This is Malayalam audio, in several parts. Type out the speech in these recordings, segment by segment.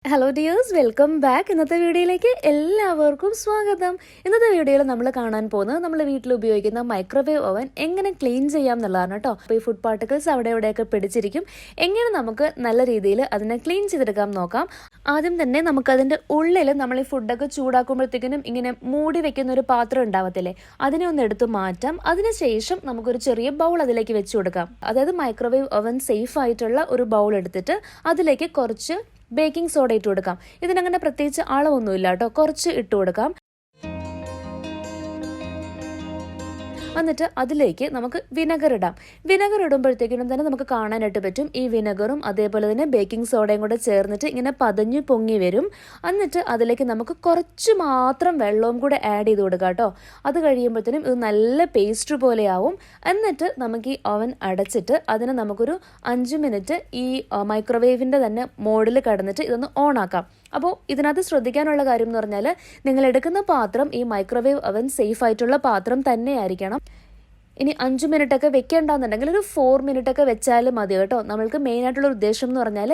Hello dears, welcome back. ഇന്നത്തെ വീഡിയോയിലേക്ക് എല്ലാവർക്കും സ്വാഗതം. ഇന്നത്തെ വീഡിയോയിൽ നമ്മൾ കാണാൻ പോകുന്നത് നമ്മൾ വീട്ടിൽ ഉപയോഗിക്കുന്ന മൈക്രോവേവ് ഓവൻ എങ്ങനെ ക്ലീൻ ചെയ്യാം എന്നുള്ളതാണ് കേട്ടോ. അപ്പോൾ ഈ ഫുഡ് പാർട്ടിക്കിൾസ് അവിടെ ഇവിടെയൊക്കെ പിടിച്ചിരിക്കും. എങ്ങനെ നമുക്ക് നല്ല രീതിയിൽ അതിനെ ക്ലീൻ ചെയ്തെടുക്കാം നോക്കാം. ആദ്യം തന്നെ നമുക്കതിൻ്റെ ഉള്ളിൽ നമ്മൾ ഈ ഫുഡൊക്കെ ചൂടാക്കുമ്പോഴത്തേക്കിനും ഇങ്ങനെ മൂടി വെക്കുന്ന ഒരു പാത്രം ഉണ്ടാവത്തില്ലേ, അതിനെ ഒന്ന് എടുത്ത് മാറ്റാം. അതിനുശേഷം നമുക്കൊരു ചെറിയ ബൗൾ അതിലേക്ക് വെച്ച് കൊടുക്കാം. അതായത് മൈക്രോവേവ് ഓവൻ സേഫ് ആയിട്ടുള്ള ഒരു ബൗൾ എടുത്തിട്ട് അതിലേക്ക് കുറച്ച് ബേക്കിംഗ് സോഡ ഇട്ട് കൊടുക്കാം. ഇതിനങ്ങനെ പ്രത്യേകിച്ച് അളവൊന്നുമില്ല കേട്ടോ, കുറച്ച് ഇട്ട് കൊടുക്കാം. എന്നിട്ട് അതിലേക്ക് നമുക്ക് വിനെഗർ ഇടാം. വിനെഗർ ഇടുമ്പോഴത്തേക്കിനും തന്നെ നമുക്ക് കാണാനായിട്ട് പറ്റും ഈ വിനെഗറും അതേപോലെ തന്നെ ബേക്കിംഗ് സോഡയും കൂടെ ചേർന്നിട്ട് ഇങ്ങനെ പതഞ്ഞു പൊങ്ങി വരും. എന്നിട്ട് അതിലേക്ക് നമുക്ക് കുറച്ച് മാത്രം വെള്ളവും കൂടെ ആഡ് ചെയ്ത് കൊടുക്കാം കേട്ടോ. അത് കഴിയുമ്പോഴത്തേനും ഇത് നല്ല പേസ്റ്റ് പോലെയാവും. എന്നിട്ട് നമുക്ക് ഈ ഓവൻ അടച്ചിട്ട് അതിന് നമുക്കൊരു 5 മിനിറ്റ് ഈ മൈക്രോവേവിൻ്റെ തന്നെ മോഡിൽ കടന്നിട്ട് ഇതൊന്ന് ഓൺ ആക്കാം. അപ്പോൾ ഇതിനകത്ത് ശ്രദ്ധിക്കാനുള്ള കാര്യം എന്ന് പറഞ്ഞാൽ, നിങ്ങൾ എടുക്കുന്ന പാത്രം ഈ മൈക്രോവേവ് ഓവൻ സേഫ് ആയിട്ടുള്ള പാത്രം തന്നെയായിരിക്കണം. ഇനി 5 മിനിറ്റൊക്കെ വെക്കേണ്ടെന്നുണ്ടെങ്കിൽ ഒരു 4 മിനിറ്റൊക്കെ വെച്ചാലും മതി കേട്ടോ. നമ്മൾക്ക് മെയിനായിട്ടുള്ള ഉദ്ദേശം എന്ന് പറഞ്ഞാൽ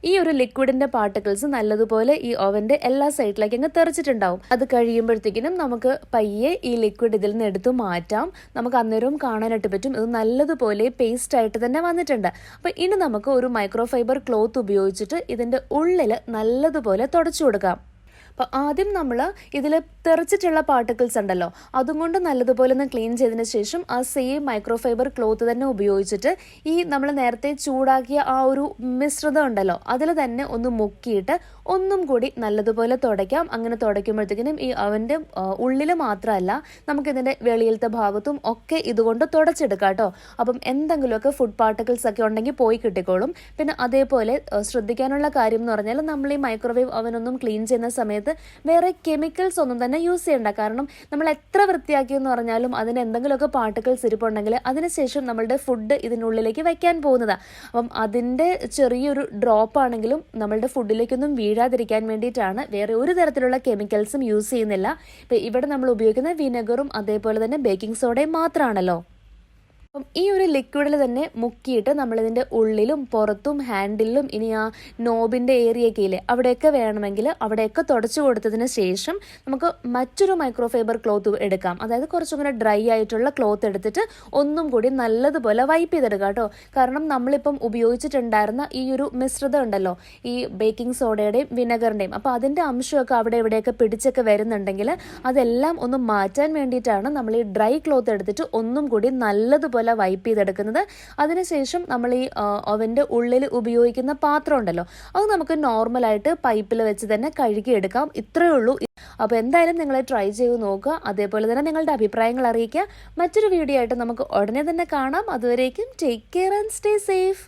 ഈ ഒരു ലിക്വിഡിൻ്റെ പാർട്ടിക്കിൾസ് നല്ലതുപോലെ ഈ ഓവൻ്റെ എല്ലാ സൈഡിലേക്ക് അങ്ങ് തെറിച്ചിട്ടുണ്ടാവും. അത് കഴിയുമ്പോഴത്തേക്കിനും നമുക്ക് പയ്യെ ഈ ലിക്വിഡ് ഇതിൽ നിന്ന് എടുത്ത് മാറ്റാം. നമുക്ക് അന്നേരവും കാണാനായിട്ട് പറ്റും ഇത് നല്ലതുപോലെ പേസ്റ്റ് ആയിട്ട് തന്നെ വന്നിട്ടുണ്ട്. അപ്പോൾ ഇനി നമുക്ക് ഒരു മൈക്രോ ഫൈബർ ക്ലോത്ത് ഉപയോഗിച്ചിട്ട് ഇതിൻ്റെ ഉള്ളിൽ നല്ലതുപോലെ തുടച്ചു കൊടുക്കാം. അപ്പോൾ ആദ്യം നമ്മൾ ഇതിൽ തെറിച്ചിട്ടുള്ള പാർട്ടിക്കിൾസ് ഉണ്ടല്ലോ, അതും കൊണ്ട് നല്ലതുപോലെ ഒന്ന് ക്ലീൻ ചെയ്തതിന് ശേഷം ആ സെയിം മൈക്രോ ഫൈബർ ക്ലോത്ത് തന്നെ ഉപയോഗിച്ചിട്ട് ഈ നമ്മൾ നേരത്തെ ചൂടാക്കിയ ആ ഒരു മിശ്രിതം ഉണ്ടല്ലോ അതിൽ തന്നെ ഒന്ന് മുക്കിയിട്ട് ഒന്നും കൂടി നല്ലതുപോലെ തുടയ്ക്കാം. അങ്ങനെ തുടയ്ക്കുമ്പോഴത്തേക്കിനും ഈ അവൻ്റെ ഉള്ളിൽ മാത്രമല്ല നമുക്കിതിൻ്റെ വെളിയിലത്തെ ഭാഗത്തും ഒക്കെ ഇതുകൊണ്ട് തുടച്ചെടുക്കാം കേട്ടോ. അപ്പം എന്തെങ്കിലുമൊക്കെ ഫുഡ് പാർട്ടിക്കിൾസ് ഒക്കെ ഉണ്ടെങ്കിൽ പോയി കിട്ടിക്കോളും. പിന്നെ അതേപോലെ ശ്രദ്ധിക്കാനുള്ള കാര്യം എന്ന് പറഞ്ഞാൽ, നമ്മൾ ഈ മൈക്രോവേവ് അവനൊന്നും ക്ലീൻ ചെയ്യുന്ന സമയത്ത് വേറെ കെമിക്കൽസ് ഒന്നും തന്നെ യൂസ് ചെയ്യണ്ട. കാരണം നമ്മൾ എത്ര വൃത്തിയാക്കിയെന്ന് പറഞ്ഞാലും അതിന് എന്തെങ്കിലുമൊക്കെ പാർട്ടിക്കിൾസ് ഇരിപ്പുണ്ടെങ്കിൽ അതിനുശേഷം നമ്മളുടെ ഫുഡ് ഇതിനുള്ളിലേക്ക് വയ്ക്കാൻ പോകുന്നതാണ്. അപ്പം അതിൻ്റെ ചെറിയൊരു ഡ്രോപ്പ് ആണെങ്കിലും നമ്മളുടെ ഫുഡിലേക്കൊന്നും വീഴാതിരിക്കാൻ വേണ്ടിയിട്ടാണ്. വേറെ ഒരു തരത്തിലുള്ള കെമിക്കൽസും യൂസ് ചെയ്യുന്നില്ല. ഇപ്പം ഇവിടെ നമ്മൾ ഉപയോഗിക്കുന്ന വിനെഗറും അതേപോലെ തന്നെ ബേക്കിംഗ് സോഡയും മാത്രമാണല്ലോ. അപ്പം ഈ ഒരു ലിക്വിഡിൽ തന്നെ മുക്കിയിട്ട് നമ്മളിതിൻ്റെ ഉള്ളിലും പുറത്തും ഹാൻഡിലും ഇനി ആ നോബിൻ്റെ ഏരിയയൊക്കെ ഇല്ലേ അവിടെയൊക്കെ വേണമെങ്കിൽ അവിടെയൊക്കെ തുടച്ചു കൊടുത്തതിന് ശേഷം നമുക്ക് മറ്റൊരു മൈക്രോ ഫൈബർ ക്ലോത്ത് എടുക്കാം. അതായത് കുറച്ചും കൂടെ ഡ്രൈ ആയിട്ടുള്ള ക്ലോത്ത് എടുത്തിട്ട് ഒന്നും കൂടി നല്ലതുപോലെ വൈപ്പ് ചെയ്തെടുക്കാം കേട്ടോ. കാരണം നമ്മളിപ്പം ഉപയോഗിച്ചിട്ടുണ്ടായിരുന്ന ഈ ഒരു മിശ്രിതം ഉണ്ടല്ലോ, ഈ ബേക്കിംഗ് സോഡയുടെയും വിനെഗറിൻ്റെയും, അപ്പോൾ അതിൻ്റെ അംശമൊക്കെ അവിടെ ഇവിടെയൊക്കെ പിടിച്ചൊക്കെ വരുന്നുണ്ടെങ്കിൽ അതെല്ലാം ഒന്ന് മാറ്റാൻ വേണ്ടിയിട്ടാണ് നമ്മൾ ഈ ഡ്രൈ ക്ലോത്ത് എടുത്തിട്ട് ഒന്നും കൂടി നല്ലതുപോലെ വൈപ്പ് ചെയ്തെടുക്കുന്നത്. അതിനുശേഷം നമ്മൾ ഈ ഓവൻ്റെ ഉള്ളിൽ ഉപയോഗിക്കുന്ന പാത്രം ഉണ്ടല്ലോ അത് നമുക്ക് നോർമലായിട്ട് പൈപ്പിൽ വെച്ച് തന്നെ കഴുകിയെടുക്കാം. ഇത്രയേ ഉള്ളൂ. അപ്പോൾ എന്തായാലും നിങ്ങൾ ട്രൈ ചെയ്ത് നോക്കുക. അതേപോലെ തന്നെ നിങ്ങളുടെ അഭിപ്രായങ്ങൾ അറിയിക്കുക. മറ്റൊരു വീഡിയോ ആയിട്ട് നമുക്ക് ഉടനെ തന്നെ കാണാം. അതുവരേക്കും take care and stay safe.